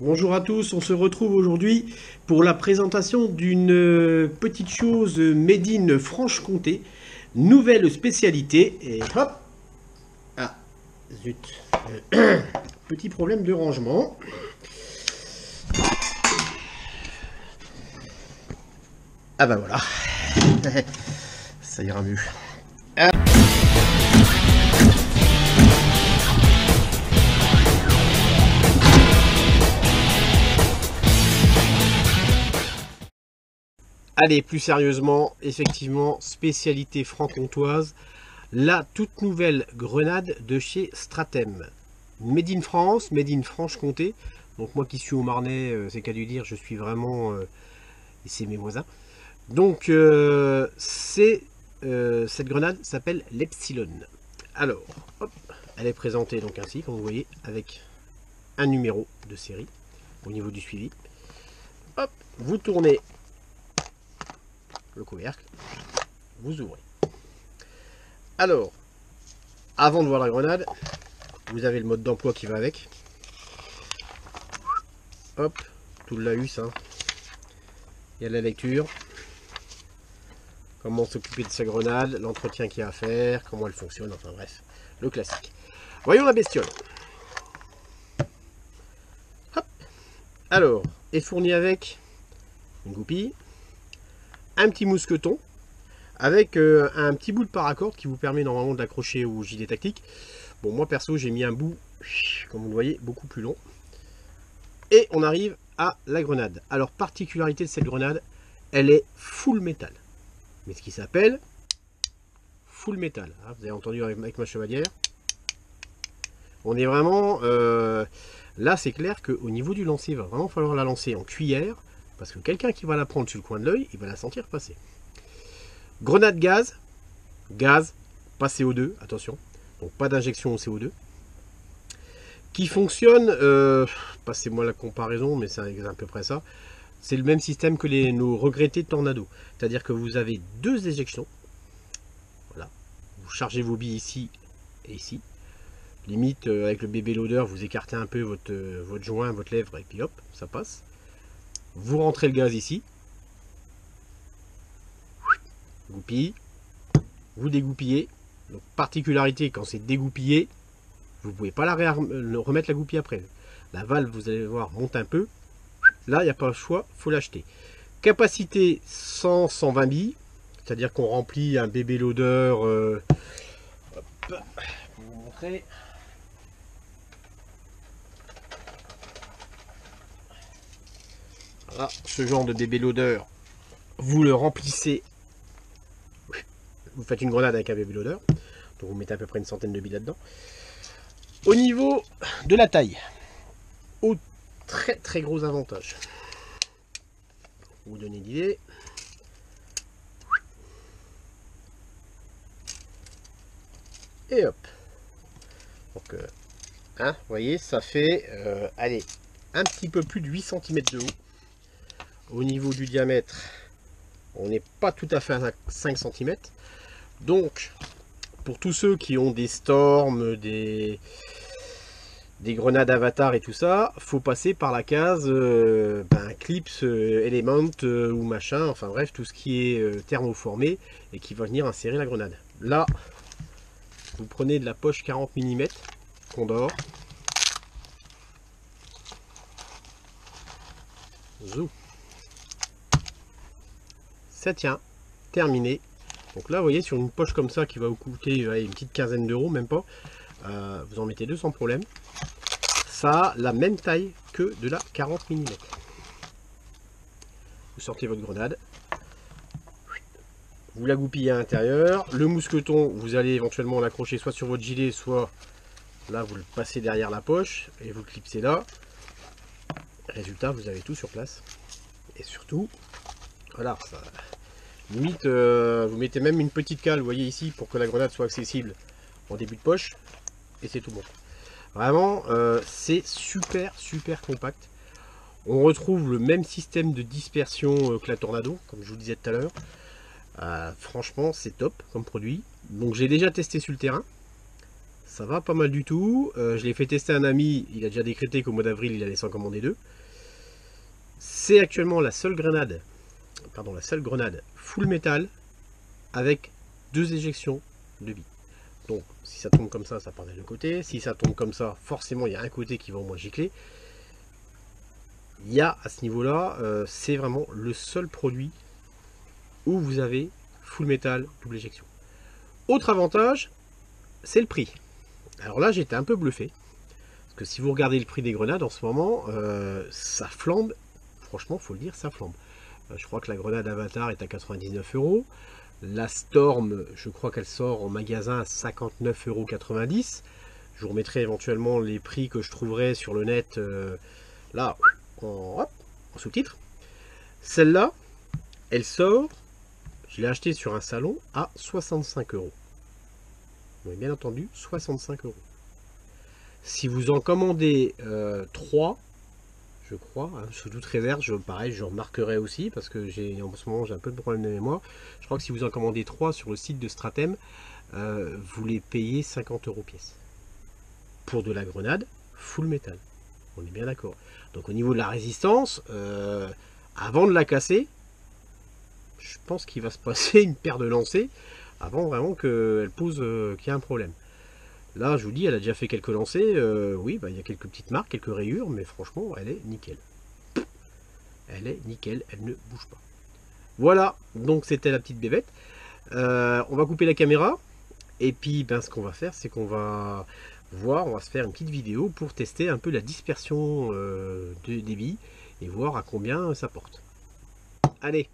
Bonjour à tous, on se retrouve aujourd'hui pour la présentation d'une petite chose made in Franche-Comté, nouvelle spécialité, et hop, ah, zut, petit problème de rangement. Ah bah voilà, ça ira mieux. Allez, plus sérieusement, effectivement, spécialité franc-comtoise, la toute nouvelle grenade de chez Stratem. Made in France, made in Franche-Comté. Donc moi qui suis au Marnais, c'est qu'à lui dire, je suis vraiment... et c'est mes voisins. Donc cette grenade s'appelle l'Epsilon. Alors, hop, elle est présentée donc ainsi, comme vous voyez, avec un numéro de série au niveau du suivi. Hop, vous tournez le couvercle, vous ouvrez. Alors, avant de voir la grenade, vous avez le mode d'emploi qui va avec. Hop, tout le laus, hein. Il y a la lecture. Comment s'occuper de sa grenade, l'entretien qu'il y a à faire, comment elle fonctionne, enfin bref, le classique. Voyons la bestiole. Hop. Alors, est fourni avec une goupille, un petit mousqueton, avec un petit bout de paracord qui vous permet normalement de l'accrocher au gilet tactique. Bon, moi perso, j'ai mis un bout, comme vous le voyez, beaucoup plus long. Et on arrive à la grenade. Alors, particularité de cette grenade, elle est full métal. Mais ce qui s'appelle full métal. Vous avez entendu avec ma chevalière. On est vraiment... là, c'est clair qu'au niveau du lancer, il va vraiment falloir la lancer en cuillère. Parce que quelqu'un qui va la prendre sur le coin de l'œil, il va la sentir passer. Grenade gaz. Gaz, pas CO2, attention. Donc pas d'injection au CO2. Qui fonctionne, passez-moi la comparaison, mais c'est à peu près ça. C'est le même système que nos regrettés Tornado. C'est-à-dire que vous avez deux éjections. Voilà. Vous chargez vos billes ici et ici. Limite, avec le bébé loader, vous écartez un peu votre joint, votre lèvre, et puis hop, ça passe. Vous rentrez le gaz ici. Goupille. Vous dégoupillez. Donc, particularité, quand c'est dégoupillé, vous ne pouvez pas remettre la goupille après. La valve, vous allez voir, monte un peu. Là, il n'y a pas le choix, il faut l'acheter. Capacité 100-120 billes. C'est-à-dire qu'on remplit un bébé loader. Hop, je vais vous montrer. Voilà, ce genre de bébé loader, vous le remplissez. Vous faites une grenade avec un bébé loader. Donc vous mettez à peu près une centaine de billes là-dedans. Au niveau de la taille, au très très gros avantage. Pour vous donner une idée. Et hop. Donc, hein, vous voyez, ça fait, allez, un petit peu plus de 8 cm de haut. Au niveau du diamètre, on n'est pas tout à fait à 5 cm. Donc, pour tous ceux qui ont des Storm, des grenades Avatar et tout ça, faut passer par la case Clips, Element ou machin, enfin bref, tout ce qui est thermoformé et qui va venir insérer la grenade. Là, vous prenez de la poche 40 mm, Condor. Zou. Ça tient, terminé. Donc là, vous voyez, sur une poche comme ça qui va vous coûter une petite quinzaine d'euros, même pas, vous en mettez deux sans problème. Ça a la même taille que de la 40 mm. Vous sortez votre grenade, vous la goupillez à l'intérieur. Le mousqueton, vous allez éventuellement l'accrocher soit sur votre gilet, soit là, vous le passez derrière la poche et vous le clipsez là. Résultat, vous avez tout sur place. Et surtout, voilà, ça, limite, vous mettez même une petite cale, vous voyez ici, pour que la grenade soit accessible en début de poche. Et c'est tout bon. Vraiment, c'est super compact. On retrouve le même système de dispersion que la Tornado, comme je vous disais tout à l'heure. Franchement, c'est top comme produit. Donc j'ai déjà testé sur le terrain. ça va pas mal du tout. Je l'ai fait tester à un ami, il a déjà décrété qu'au mois d'avril il allait s'en commander 2. C'est actuellement la seule grenade full métal avec 2 éjections de billes. Donc si ça tombe comme ça part des deux côtés. Si ça tombe comme ça, forcément il y a un côté qui va au moins gicler. Il y a à ce niveau-là, c'est vraiment le seul produit où vous avez full métal double éjection. Autre avantage, c'est le prix. Alors là j'étais un peu bluffé. Parce que si vous regardez le prix des grenades en ce moment, ça flambe. Franchement, faut le dire, ça flambe. Je crois que la grenade Avatar est à 99 €. La Storm, je crois qu'elle sort en magasin à 59,90 €. Je vous remettrai éventuellement les prix que je trouverai sur le net, là, en sous-titre. Celle-là, elle sort, je l'ai acheté sur un salon à 65 €. Mais bien entendu, 65 €. Si vous en commandez 3, je crois, hein, sous toute réserve, pareil, je remarquerai aussi, parce que en ce moment j'ai un peu de problème de mémoire. Je crois que si vous en commandez 3 sur le site de Stratem, vous les payez 50 € pièce. Pour de la grenade full métal. On est bien d'accord. Donc au niveau de la résistance, avant de la casser, je pense qu'il va se passer une paire de lancers avant vraiment qu'elle pose qu'il y a un problème. Là, je vous dis, elle a déjà fait quelques lancers. Oui, bah, il y a quelques petites marques, quelques rayures, mais franchement, elle est nickel. Elle est nickel, elle ne bouge pas. Voilà, donc c'était la petite bébête. On va couper la caméra. Et puis, ben, ce qu'on va faire, c'est qu'on va voir, on va se faire une petite vidéo pour tester un peu la dispersion des billes et voir à combien ça porte. Allez!